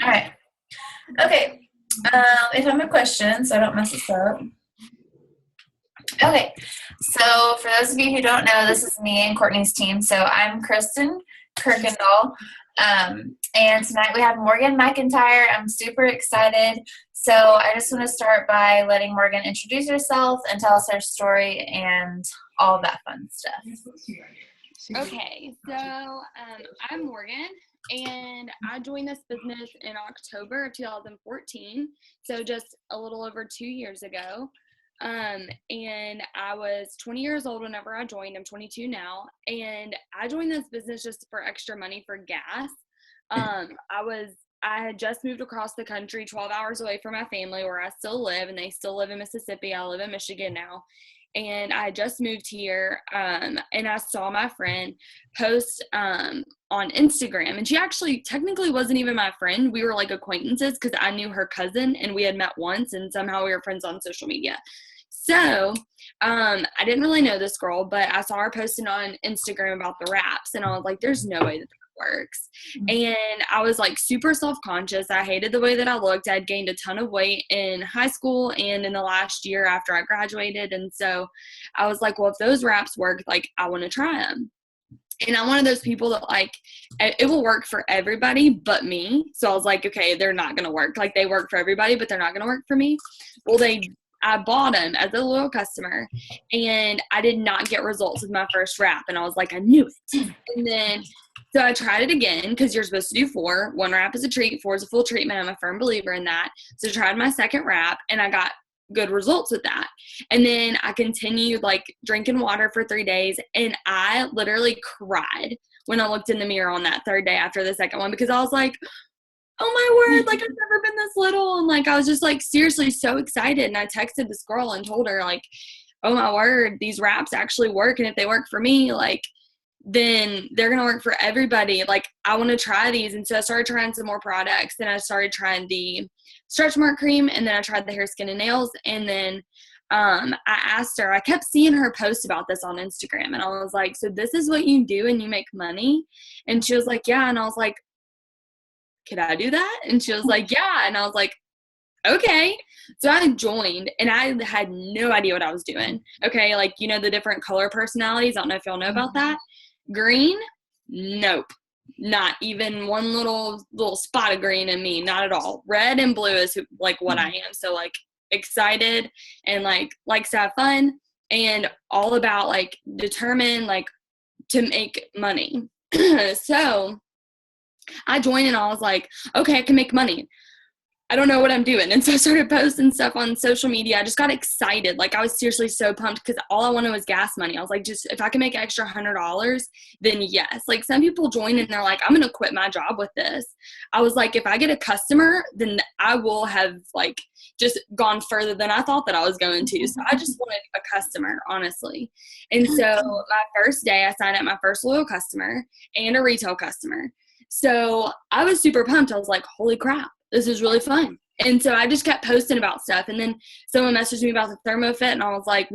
All right. Okay. If I'm a question, so I don't mess this up. Okay. So for those of you who don't know, this is me and Courtney's team. So I'm Kristen Kirkendall. And tonight we have Morgan McIntyre. I'm super excited. So I just want to start by letting Morgan introduce herself and tell us her story and all of that fun stuff. Okay, so I'm Morgan, and I joined this business in October of 2014, so just a little over 2 years ago. And I was 20 years old whenever I joined. I'm 22 now, and I joined this business just for extra money for gas. I had just moved across the country 12 hours away from my family where I still live, and they still live in Mississippi. I live in Michigan now. And I just moved here, and I saw my friend post on Instagram, and she actually technically wasn't even my friend. We were like acquaintances because I knew her cousin, and we had met once, and somehow we were friends on social media. So I didn't really know this girl, but I saw her posting on Instagram about the wraps, and I was like, there's no way that works. And I was like super self-conscious. I hated the way that I looked. I'd gained a ton of weight in high school and in the last year after I graduated. And so I was like, well, if those wraps work, like I want to try them. And I'm one of those people that like, it will work for everybody but me. So I was like, okay, they're not going to work. Like they work for everybody, but they're not going to work for me. Well, I bought them as a loyal customer, and I did not get results with my first wrap. And I was like, I knew it. And then so I tried it again because you're supposed to do 4. 1 wrap is a treat, 4 is a full treatment. I'm a firm believer in that. So I tried my second wrap, and I got good results with that. And then I continued like drinking water for 3 days, and I literally cried when I looked in the mirror on that third day after the second one, because I was like, oh my word, like I've never been this little. And like I was just like seriously so excited. And I texted this girl and told her like, oh my word, these wraps actually work. And if they work for me, like then they're going to work for everybody. Like I want to try these. And so I started trying some more products. Then I started trying the stretch mark cream, and then I tried the hair, skin, and nails. And then I asked her, I kept seeing her post about this on Instagram, and I was like, so this is what you do and you make money? And she was like, yeah. And I was like, could I do that? And she was like, yeah. And I was like, okay. So I joined, and I had no idea what I was doing. Okay. Like, you know, the different color personalities. I don't know if y'all know about that. Green, nope. Not even one little spot of green in me. Not at all. Red and blue is like what I am. So like excited and like likes to have fun and all about like determined like to make money. So I joined, and I was like, okay, I can make money. I don't know what I'm doing. And so I started posting stuff on social media. I just got excited. Like I was seriously so pumped because all I wanted was gas money. I was like, just if I can make an extra $100, then yes. Like some people join and they're like, I'm going to quit my job with this. I was like, if I get a customer, then I will have like just gone further than I thought that I was going to. So I just wanted a customer, honestly. And so my first day I signed up my first loyal customer and a retail customer. So I was super pumped. I was like, holy crap, this is really fun. And so I just kept posting about stuff. And then someone messaged me about the ThermoFit, and I was like,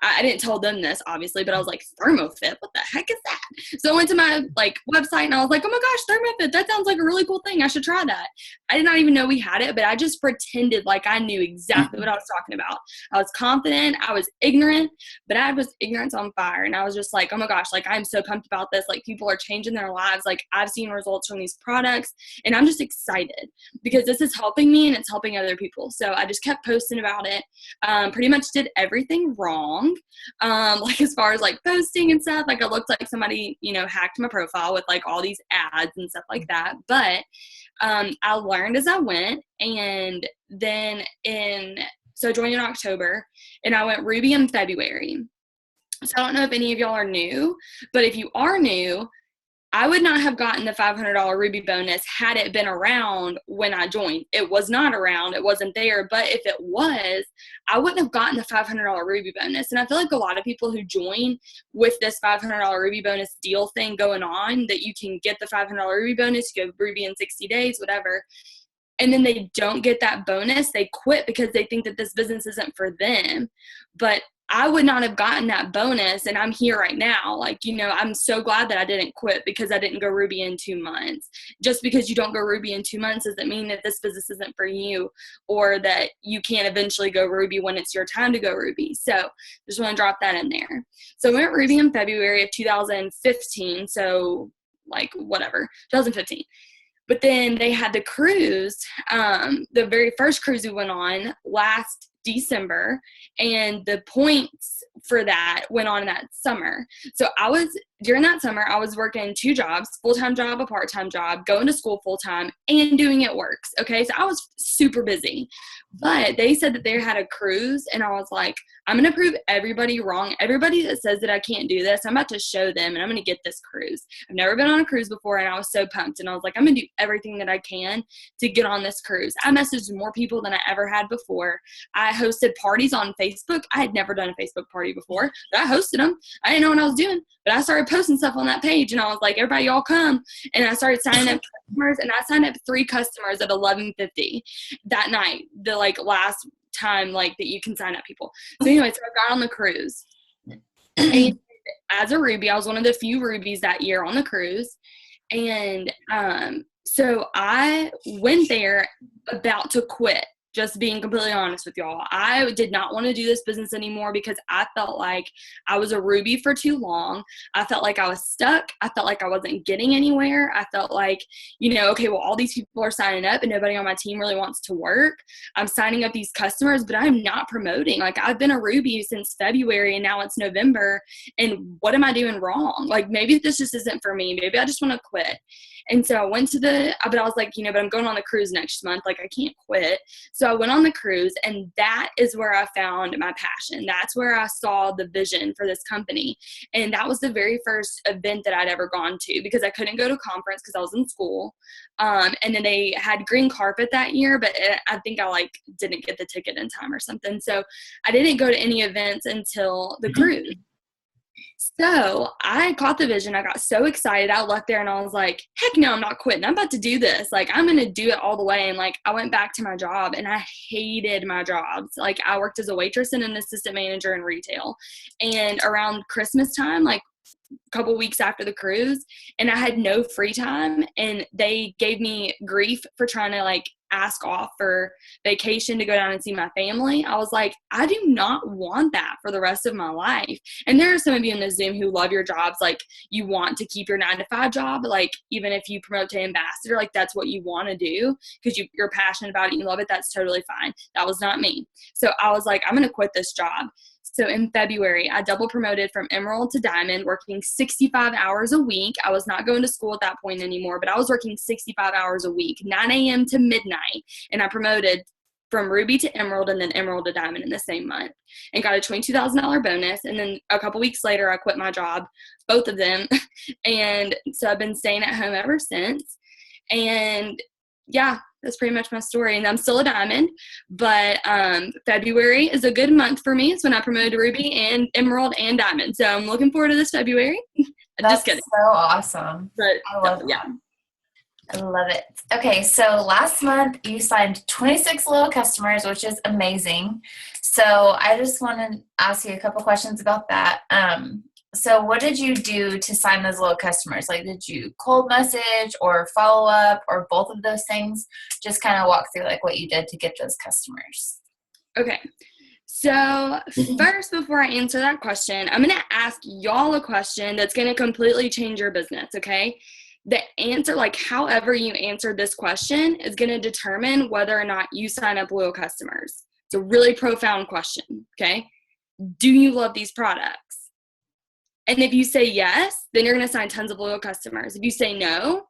I didn't tell them this, obviously, but I was like, ThermoFit, what the heck is that? So I went to my like website, and I was like, oh my gosh, ThermoFit, that sounds like a really cool thing. I should try that. I did not even know we had it, but I just pretended like I knew exactly what I was talking about. I was confident. I was ignorant, but I was ignorance on fire. And I was just like, oh my gosh, like I'm so pumped about this. Like people are changing their lives. Like I've seen results from these products, and I'm just excited because this is helping me and it's helping other people. So I just kept posting about it. Pretty much did everything wrong. Like as far as like posting and stuff, like I looked like somebody, you know, hacked my profile with like all these ads and stuff like that. But I learned as I went, and then so I joined in October, and I went Ruby in February. So I don't know if any of y'all are new, but if you are new, I would not have gotten the $500 Ruby bonus had it been around when I joined. It was not around. It wasn't there. But if it was, I wouldn't have gotten the $500 Ruby bonus. And I feel like a lot of people who join with this $500 Ruby bonus deal thing going on, that you can get the $500 Ruby bonus, you go Ruby in 60 days, whatever, and then they don't get that bonus, they quit because they think that this business isn't for them. But I would not have gotten that bonus, and I'm here right now. Like, I'm so glad that I didn't quit because I didn't go Ruby in 2 months. Just because you don't go Ruby in 2 months doesn't mean that this business isn't for you, or that you can't eventually go Ruby when it's your time to go Ruby. So just want to drop that in there. So I went Ruby in February of 2015. So 2015. But then they had the cruise, the very first cruise we went on last December, and the points for that went on that summer. So during that summer, I was working 2 jobs, full-time job, a part-time job, going to school full-time, and doing It Works. Okay, so I was super busy. But they said that they had a cruise, and I was like, I'm going to prove everybody wrong. Everybody that says that I can't do this, I'm about to show them, and I'm going to get this cruise. I've never been on a cruise before, and I was so pumped. And I was like, I'm going to do everything that I can to get on this cruise. I messaged more people than I ever had before. I hosted parties on Facebook. I had never done a Facebook party before, but I hosted them. I didn't know what I was doing, but I started posting stuff on that page, and I was like, everybody, y'all come. And I started signing up customers, and I signed up 3 customers at $11.50 that night, the last time that you can sign up people. So anyway, so I got on the cruise. And as a Ruby, I was one of the few Rubies that year on the cruise. And so I went there about to quit. Just being completely honest with y'all. I did not want to do this business anymore because I felt like I was a Ruby for too long. I felt like I was stuck. I felt like I wasn't getting anywhere. I felt like, okay, well, all these people are signing up and nobody on my team really wants to work. I'm signing up these customers, but I'm not promoting. I've been a Ruby since February and now it's November. And what am I doing wrong? Maybe this just isn't for me. Maybe I just want to quit. And so I went but I was like, but I'm going on the cruise next month. I can't quit. So I went on the cruise, and that is where I found my passion. That's where I saw the vision for this company. And that was the very first event that I'd ever gone to because I couldn't go to conference because I was in school. And then they had green carpet that year, but I think I didn't get the ticket in time or something. So I didn't go to any events until the cruise. So I caught the vision. I got so excited. I left there and I was like, heck no, I'm not quitting. I'm about to do this. I'm going to do it all the way. And I went back to my job and I hated my jobs. I worked as a waitress and an assistant manager in retail. And around Christmas time, a couple weeks after the cruise, and I had no free time, and they gave me grief for trying to ask off for vacation to go down and see my family. I was like, I do not want that for the rest of my life. And there are some of you in the Zoom who love your jobs. You want to keep your 9-to-5 job. Even if you promote to ambassador, that's what you want to do because you're passionate about it. You love it. That's totally fine. That was not me. So I was like, I'm going to quit this job. So in February, I double promoted from Emerald to Diamond, working 65 hours a week. I was not going to school at that point anymore, but I was working 65 hours a week, 9 a.m. to midnight. And I promoted from Ruby to Emerald and then Emerald to Diamond in the same month and got a $22,000 bonus. And then a couple weeks later, I quit my job, both of them. And so I've been staying at home ever since. And yeah, that's pretty much my story. And I'm still a Diamond, but February is a good month for me. It's when I promoted to Ruby and Emerald and Diamond. So I'm looking forward to this February. That's just kidding. So awesome. But I love it. Yeah. I love it. Okay, so last month you signed 26 loyal customers, which is amazing. So I just want to ask you a couple questions about that. So what did you do to sign those loyal customers? Did you cold message or follow up or both of those things? Just kind of walk through what you did to get those customers. Okay. So first, before I answer that question, I'm going to ask y'all a question that's going to completely change your business, okay? The answer, however you answer this question is going to determine whether or not you sign up loyal customers. It's a really profound question, okay? Do you love these products? And if you say yes, then you're going to sign tons of loyal customers. If you say no,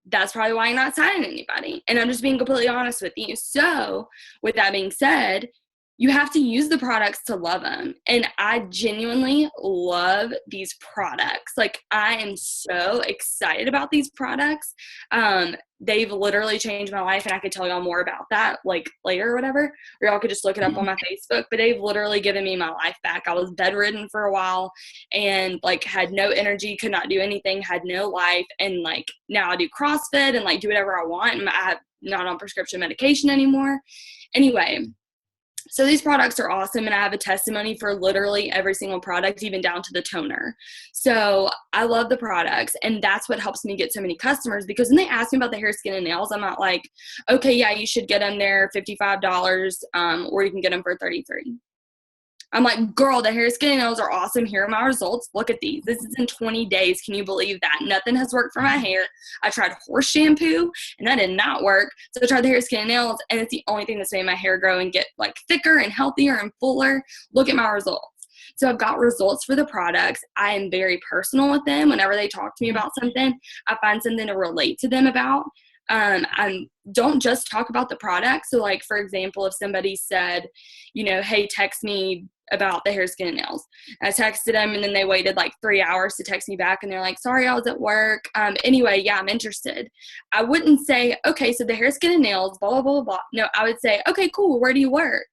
that's probably why you're not signing anybody. And I'm just being completely honest with you. So with that being said, you have to use the products to love them. And I genuinely love these products. I am so excited about these products. They've literally changed my life, and I could tell y'all more about that later or whatever, or y'all could just look it up on my Facebook, but they've literally given me my life back. I was bedridden for a while and had no energy, could not do anything, had no life. And now I do CrossFit and do whatever I want. And I'm not on prescription medication anymore. Anyway, So these products are awesome, and I have a testimony for literally every single product, even down to the toner. So I love the products, and that's what helps me get so many customers, because when they ask me about the hair, skin, and nails, I'm not like, okay, yeah, you should get them there $55, or you can get them for $33. I'm like, girl, the hair, skin, and nails are awesome. Here are my results. Look at these. This is in 20 days. Can you believe that? Nothing has worked for my hair. I tried horse shampoo, and that did not work. So I tried the hair, skin, and nails, and it's the only thing that's made my hair grow and get like thicker and healthier and fuller. Look at my results. So I've got results for the products. I am very personal with them. Whenever they talk to me about something, I find something to relate to them about. I don't just talk about the product. So like, for example, if somebody said, hey, text me about the hair, skin, and nails. I texted them, and then they waited like 3 hours to text me back, and they're like, sorry, I was at work. Anyway, yeah, I'm interested. I wouldn't say, okay, so the hair, skin, and nails, blah, blah, blah, blah. No, I would say, okay, cool. Where do you work?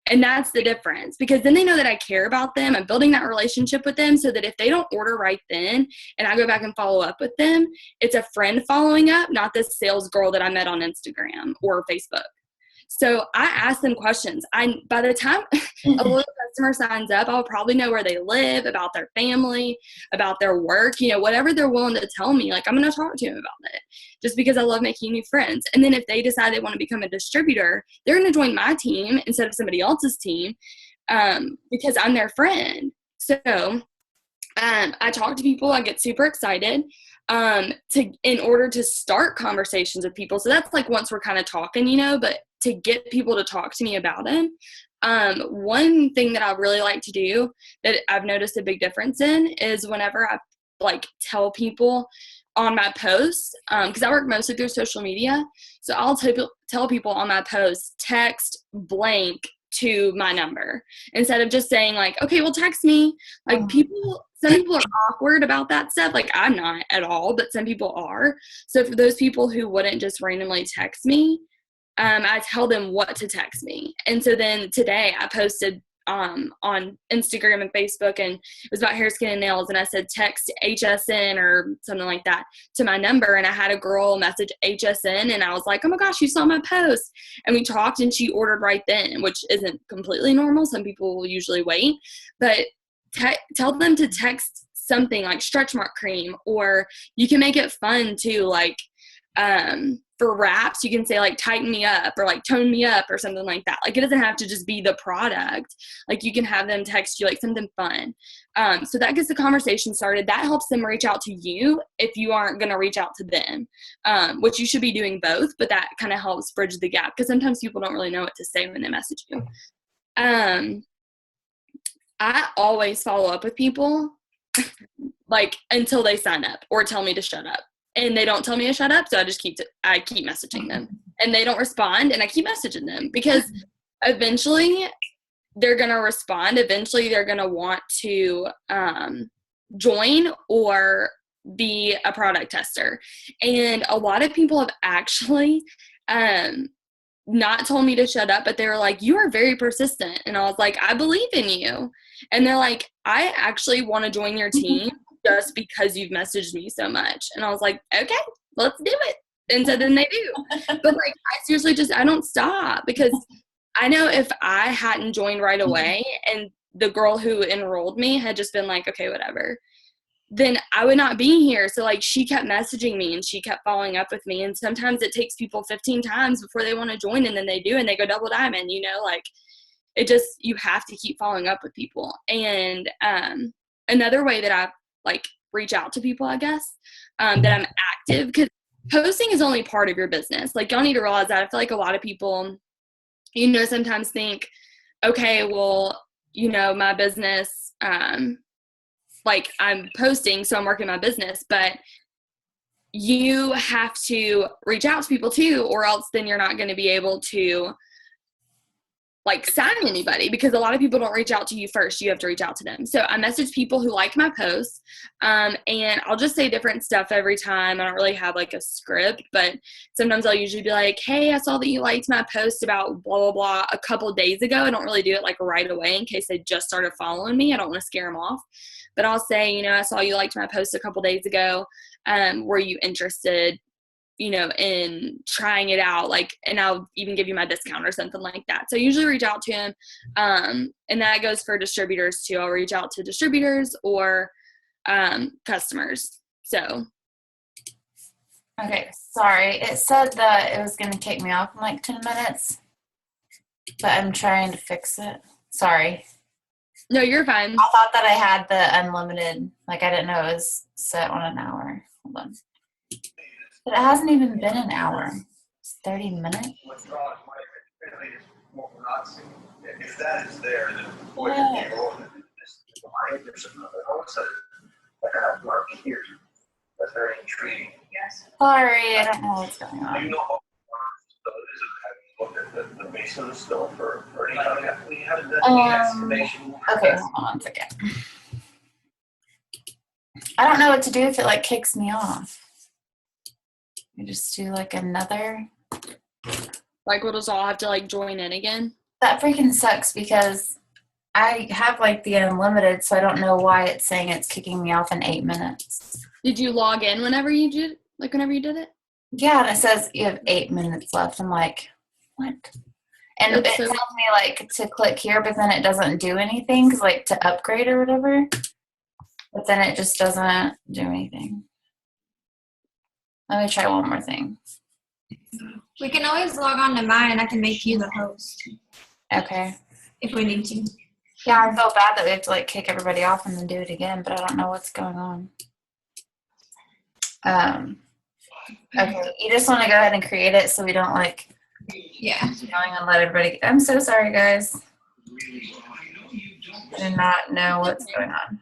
And that's the difference, because then they know that I care about them. I'm building that relationship with them, so that if they don't order right then and I go back and follow up with them, it's a friend following up, not this sales girl that I met on Instagram or Facebook. So I ask them questions. By the time a loyal customer signs up, I'll probably know where they live, about their family, about their work, whatever they're willing to tell me. Like, I'm going to talk to them about it, just because I love making new friends. And then if they decide they want to become a distributor, they're going to join my team instead of somebody else's team, because I'm their friend. So I talk to people. I get super excited in order to start conversations with people. So that's like once we're kind of talking, but to get people to talk to me about it. One thing that I really like to do that I've noticed a big difference in is whenever I like tell people on my posts, because I work mostly through social media. So I'll tell people on my posts, text blank to my number, instead of just saying like, okay, well, text me. Like some people are awkward about that stuff. Like, I'm not at all, but some people are. So for those people who wouldn't just randomly text me, I tell them what to text me. And so then today I posted on Instagram and Facebook, and it was about hair, skin, and nails. And I said, text HSN or something like that to my number. And I had a girl message HSN, and I was like, oh my gosh, you saw my post. And we talked, and she ordered right then, which isn't completely normal. Some people will usually wait, but tell them to text something like stretch mark cream, or you can make it fun too. Like, for raps, you can say like tighten me up or like tone me up or something like that. Like, it doesn't have to just be the product. Like, you can have them text you like something fun. So that gets the conversation started. That helps them reach out to you if you aren't going to reach out to them, which you should be doing both, but that kind of helps bridge the gap, because sometimes people don't really know what to say when they message you. I always follow up with people like until they sign up or tell me to shut up. And they don't tell me to shut up, so I keep messaging them. And they don't respond, and I keep messaging them, because eventually they're going to respond. Eventually they're going to want to join or be a product tester. And a lot of people have actually not told me to shut up, but they were like, you are very persistent. And I was like, I believe in you. And they're like, I actually want to join your team just because you've messaged me so much. And I was like, okay, let's do it. And so then they do. But like, I seriously I don't stop, because I know if I hadn't joined right away and the girl who enrolled me had just been like, okay, whatever, then I would not be here. So like, she kept messaging me and she kept following up with me. And sometimes it takes people 15 times before they want to join, and then they do, and they go double diamond, like it just, you have to keep following up with people. And another way that I like reach out to people, I guess, that I'm active, because posting is only part of your business. Like, y'all need to realize that. I feel like a lot of people, sometimes think, okay, well, my business, like I'm posting, so I'm working my business, but you have to reach out to people too, or else then you're not going to be able to like sign anybody, because a lot of people don't reach out to you first. You have to reach out to them. So I message people who like my posts, and I'll just say different stuff every time. I don't really have like a script, but sometimes I'll usually be like, hey, I saw that you liked my post about blah, blah, blah a couple days ago. I don't really do it like right away in case they just started following me. I don't want to scare them off, but I'll say, I saw you liked my post a couple days ago. Were you interested in trying it out, like, and I'll even give you my discount or something like that. So I usually reach out to him. And that goes for distributors too. I'll reach out to distributors or customers. So. Okay, sorry. It said that it was going to kick me off in like 10 minutes, but I'm trying to fix it. Sorry. No, you're fine. I thought that I had the unlimited, like I didn't know it was set on an hour. Hold on. But it hasn't even been an hour. It's 30 minutes. If that is there, then what Yeah. you're rolling is behind there's another all of a sudden like I have mark here. That's very intriguing. Yes. Sorry, I don't know what's going Do you on. know how far is it? Have you looked at the base of the stone for any kind of we haven't done any excavation. Okay, hold on one second. I don't know what to do if it like kicks me off. You just do like another. Like, we'll just all have to like join in again. That freaking sucks because I have like the unlimited, so I don't know why it's saying it's kicking me off in 8 minutes. Did you log in whenever you did it? Yeah, and it says you have 8 minutes left. I'm like, what? And it tells me like to click here, but then it doesn't do anything, cause like to upgrade or whatever. But then it just doesn't do anything. Let me try one more thing. We can always log on to mine and I can make you the host Okay. if we need to. Yeah, I feel bad that we have to like kick everybody off and then do it again, but I don't know what's going on. Okay, you just want to go ahead and create it so we don't like Yeah. going and let everybody. I'm so sorry, guys. I do not know what's going on.